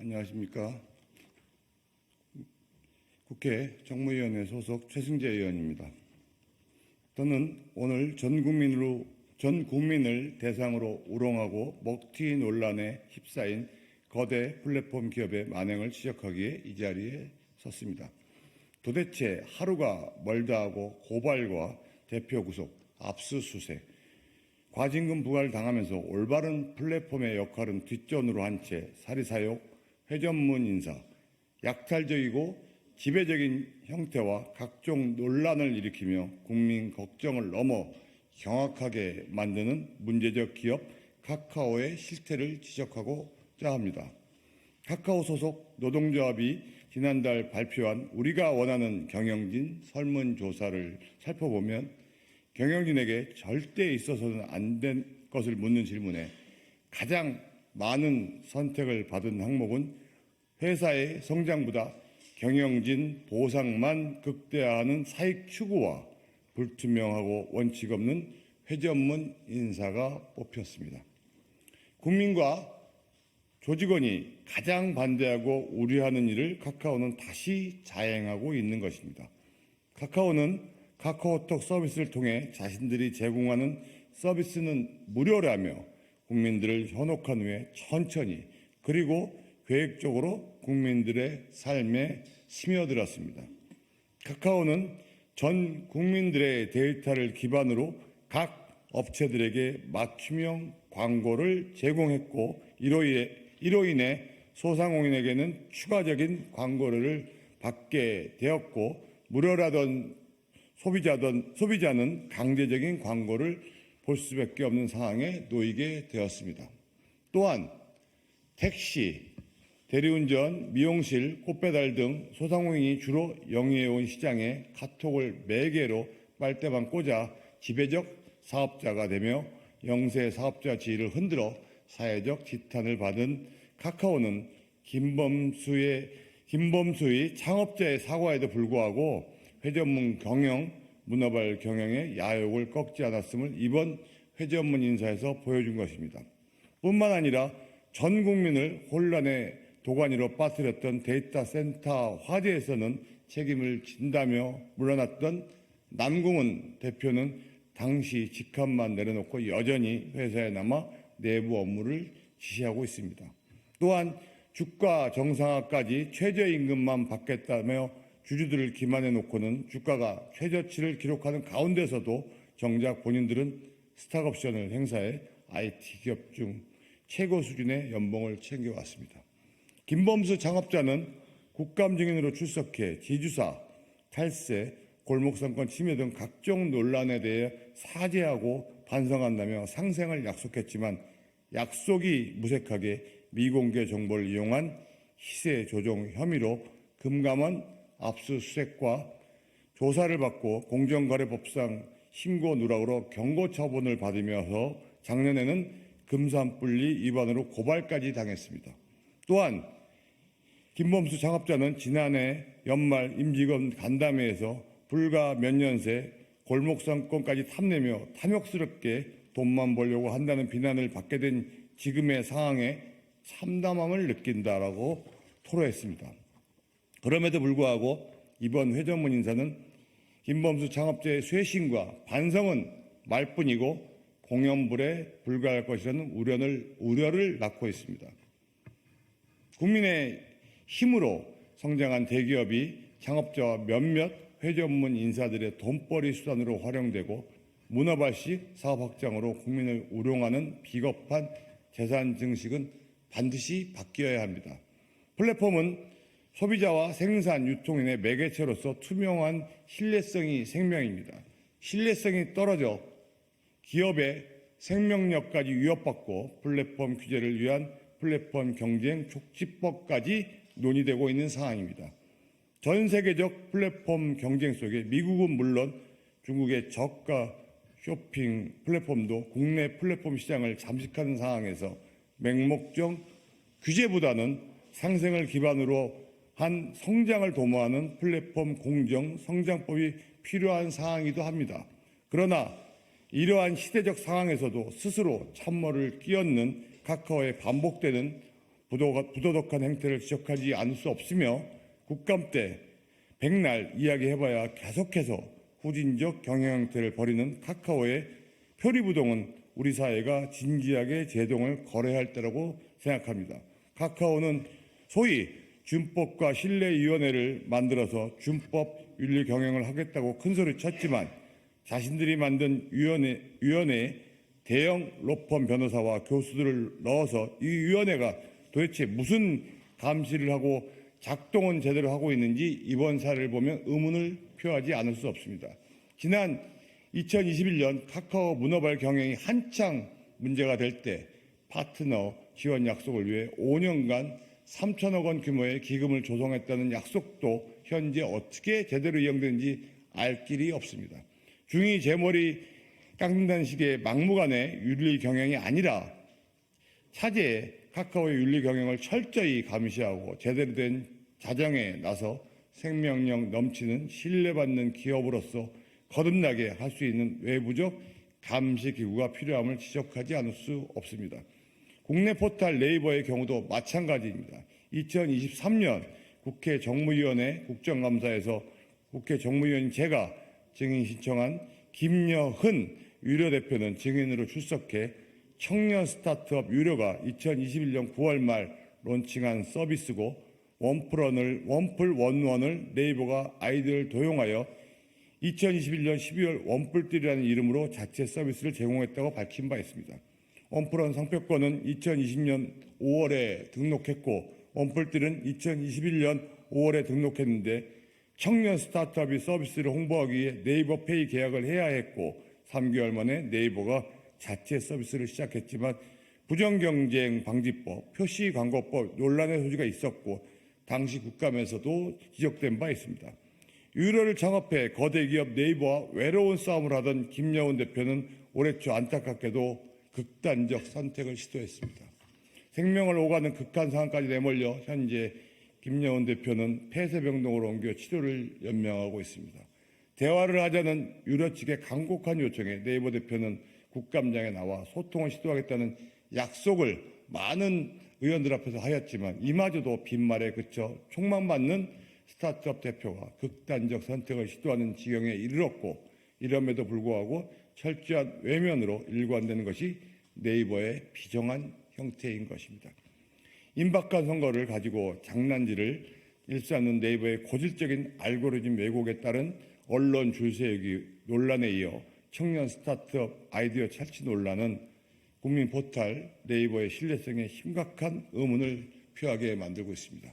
안녕하십니까. 국회 정무위원회 소속 최승재 의원입니다. 저는 오늘 전 국민을 대상으로 우롱하고 먹튀 논란에 휩싸인 거대 플랫폼 기업의 만행을 지적하기에 이 자리에 섰습니다. 도대체 하루가 멀다 하고 고발과 대표 구속, 압수수색, 과징금 부과를 당하면서 올바른 플랫폼의 역할은 뒷전으로 한 채 사리사욕, 회전문 인사, 약탈적이고 지배적인 형태와 각종 논란을 일으키며 국민 걱정을 넘어 경악하게 만드는 문제적 기업 카카오의 실태를 지적하고자 합니다. 카카오 소속 노동조합이 지난달 발표한 우리가 원하는 경영진 설문조사를 살펴보면 경영진에게 절대 있어서는 안 된 것을 묻는 질문에 가장 많은 선택을 받은 항목은 회사의 성장보다 경영진 보상만 극대화하는 사익 추구와 불투명하고 원칙 없는 회전문 인사가 뽑혔습니다. 국민과 조직원이 가장 반대하고 우려하는 일을 카카오는 다시 자행하고 있는 것입니다. 카카오는 카카오톡 서비스를 통해 자신들이 제공하는 서비스는 무료라며 국민들을 현혹한 후에 천천히 그리고 계획적으로 국민들의 삶에 스며들었습니다. 카카오는 전 국민들의 데이터를 기반으로 각 업체들에게 맞춤형 광고를 제공했고 이로 인해 소상공인에게는 추가적인 광고를 받게 되었고 무료라던 소비자는 강제적인 광고를 볼 수밖에 없는 상황에 놓이게 되었습니다. 또한 택시, 대리운전, 미용실, 꽃배달 등 소상공인이 주로 영위해온 시장에 카톡을 매개로 빨대만 꽂아 지배적 사업자가 되며 영세 사업자 지위를 흔들어 사회적 지탄을 받은 카카오는 김범수의 창업자의 사과에도 불구하고 회전문 경영, 문어발 경영의 야욕을 꺾지 않았음을 이번 회전문 인사에서 보여준 것입니다. 뿐만 아니라 전 국민을 혼란의 도가니로 빠뜨렸던 데이터 센터 화재에서는 책임을 진다며 물러났던 남궁은 대표는 당시 직함만 내려놓고 여전히 회사에 남아 내부 업무를 지시하고 있습니다. 또한 주가 정상화까지 최저임금만 받겠다며 주주들을 기만해 놓고는 주가가 최저치를 기록하는 가운데서도 정작 본인들은 스탁옵션을 행사해 IT 기업 중 최고 수준의 연봉을 챙겨왔습니다. 김범수 창업자는 국감 증인으로 출석해 지주사, 탈세, 골목상권 침해 등 각종 논란에 대해 사죄하고 반성한다며 상생을 약속했지만 약속이 무색하게 미공개 정보를 이용한 시세 조종 혐의로 금감원 압수수색과 조사를 받고 공정거래법상 신고 누락으로 경고 처분을 받으면서 작년에는 금산분리 위반으로 고발까지 당했습니다. 또한 김범수 창업자는 지난해 연말 임직원 간담회에서 불과 몇 년 새 골목상권까지 탐내며 탐욕스럽게 돈만 벌려고 한다는 비난을 받게 된 지금의 상황에 참담함을 느낀다라고 토로했습니다. 그럼에도 불구하고 이번 회전문 인사는 김범수 창업자의 쇄신과 반성은 말뿐이고 공연불에 불과할 것이라는 우려를 낳고 있습니다. 국민의 힘으로 성장한 대기업이 창업자와 몇몇 회전문 인사들의 돈벌이 수단으로 활용되고 문어발식 사업 확장으로 국민을 우롱하는 비겁한 재산 증식은 반드시 바뀌어야 합니다. 플랫폼은 소비자와 생산, 유통인의 매개체로서 투명한 신뢰성이 생명입니다. 신뢰성이 떨어져 기업의 생명력까지 위협받고 플랫폼 규제를 위한 플랫폼 경쟁 촉진법까지 논의되고 있는 상황입니다. 전 세계적 플랫폼 경쟁 속에 미국은 물론 중국의 저가 쇼핑 플랫폼도 국내 플랫폼 시장을 잠식하는 상황에서 맹목적 규제보다는 상생을 기반으로 한 성장을 도모하는 플랫폼 공정 성장법이 필요한 상황이기도 합니다. 그러나 이러한 시대적 상황에서도 스스로 참모를 끼얹는 카카오의 반복되는 부도덕한 행태를 지적하지 않을 수 없으며 국감 때 백날 이야기해봐야 계속해서 후진적 경영 행태를 벌이는 카카오의 표리부동은 우리 사회가 진지하게 제동을 걸어야 할 때라고 생각합니다. 카카오는 소위 준법과 신뢰위원회를 만들어서 준법 윤리 경영을 하겠다고 큰소리 쳤지만 자신들이 만든 위원회에 대형 로펌 변호사와 교수들을 넣어서 이 위원회가 도대체 무슨 감시를 하고 작동은 제대로 하고 있는지 이번 사례를 보면 의문을 표하지 않을 수 없습니다. 지난 2021년 카카오 문어발 경영이 한창 문제가 될 때 파트너 지원 약속을 위해 5년간 3천억 원 규모의 기금을 조성했다는 약속도 현재 어떻게 제대로 이행되는지 알 길이 없습니다. 중이 제 머리 깎는다는 식의 막무가내 윤리 경영이 아니라 차제에 카카오의 윤리 경영을 철저히 감시하고 제대로 된 자정에 나서 생명력 넘치는 신뢰받는 기업으로서 거듭나게 할 수 있는 외부적 감시 기구가 필요함을 지적하지 않을 수 없습니다. 국내 포털 네이버의 경우도 마찬가지입니다. 2023년 국회 정무위원회 국정감사에서 국회 정무위원인 제가 증인 신청한 김여흔 유료 대표는 증인으로 출석해 청년 스타트업 유료가 2021년 9월 말 론칭한 서비스고 원플원원을 네이버가 아이디어를 도용하여 2021년 12월 원뿔들이라는 이름으로 자체 서비스를 제공했다고 밝힌 바 있습니다. 원플원 상표권은 2020년 5월에 등록했고 원뿔들은 2021년 5월에 등록했는데 청년 스타트업이 서비스를 홍보하기 위해 네이버 페이 계약을 해야 했고 3개월 만에 네이버가 자체 서비스를 시작했지만 부정경쟁 방지법, 표시광고법 논란의 소지가 있었고 당시 국감에서도 지적된 바 있습니다. 유료를 창업해 거대 기업 네이버와 외로운 싸움을 하던 김여훈 대표는 올해 초 안타깝게도 극단적 선택을 시도했습니다. 생명을 오가는 극한 상황까지 내몰려 현재 김여훈 대표는 폐쇄병동으로 옮겨 치료를 연명하고 있습니다. 대화를 하자는 유료 측의 간곡한 요청에 네이버 대표는 국감장에 나와 소통을 시도하겠다는 약속을 많은 의원들 앞에서 하였지만 이마저도 빈말에 그쳐 촉망받는 스타트업 대표가 극단적 선택을 시도하는 지경에 이르렀고 이럼에도 불구하고 철저한 외면으로 일관되는 것이 네이버의 비정한 형태인 것입니다. 임박한 선거를 가지고 장난질을 일삼는 네이버의 고질적인 알고리즘 왜곡에 따른 언론 줄세우기 논란에 이어 청년 스타트업 아이디어 탈취 논란은 국민 포털 네이버의 신뢰성에 심각한 의문을 표하게 만들고 있습니다.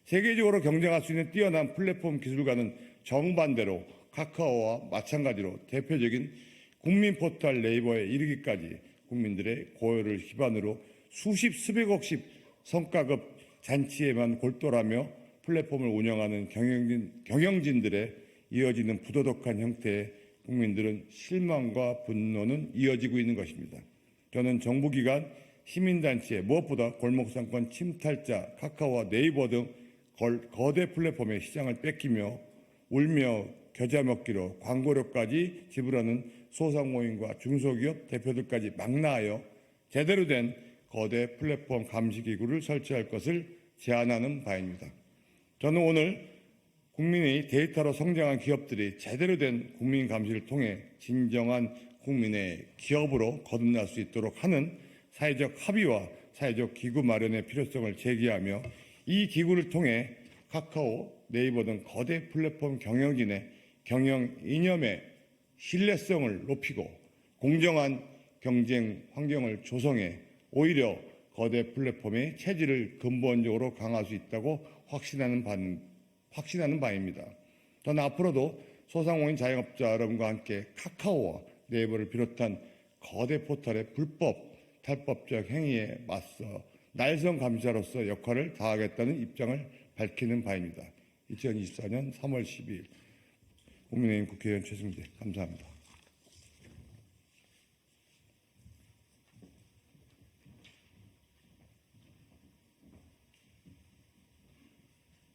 세계적으로 경쟁할 수 있는 뛰어난 플랫폼 기술가는 정반대로 카카오와 마찬가지로 대표적인 국민 포털 네이버에 이르기까지 국민들의 고열을 기반으로 수백억씩 성과급 잔치에만 골똘하며 플랫폼을 운영하는 경영진들의 이어지는 부도덕한 형태에 국민들은 실망과 분노는 이어지고 있는 것입니다. 저는 정부기관, 시민단체, 무엇보다 골목상권 침탈자 카카오와 네이버 등 거대 플랫폼의 시장을 뺏기며 울며 겨자 먹기로 광고료까지 지불하는 소상공인과 중소기업 대표들까지 망라하여 제대로 된 거대 플랫폼 감시기구를 설치할 것을 제안하는 바입니다. 저는 오늘 국민의 데이터로 성장한 기업들이 제대로 된 국민 감시를 통해 진정한 국민의 기업으로 거듭날 수 있도록 하는 사회적 합의와 사회적 기구 마련의 필요성을 제기하며 이 기구를 통해 카카오, 네이버 등 거대 플랫폼 경영진의 경영 이념의 신뢰성을 높이고 공정한 경쟁 환경을 조성해 오히려 거대 플랫폼의 체질을 근본적으로 강화할 수 있다고 확신하는 바입니다. 저는 앞으로도 소상공인 자영업자 여러분과 함께 카카오와 네이버를 비롯한 거대 포털의 불법, 탈법적 행위에 맞서 날선 감시자로서 역할을 다하겠다는 입장을 밝히는 바입니다. 2024년 3월 12일 국민의힘 국회의원 최승재 감사합니다.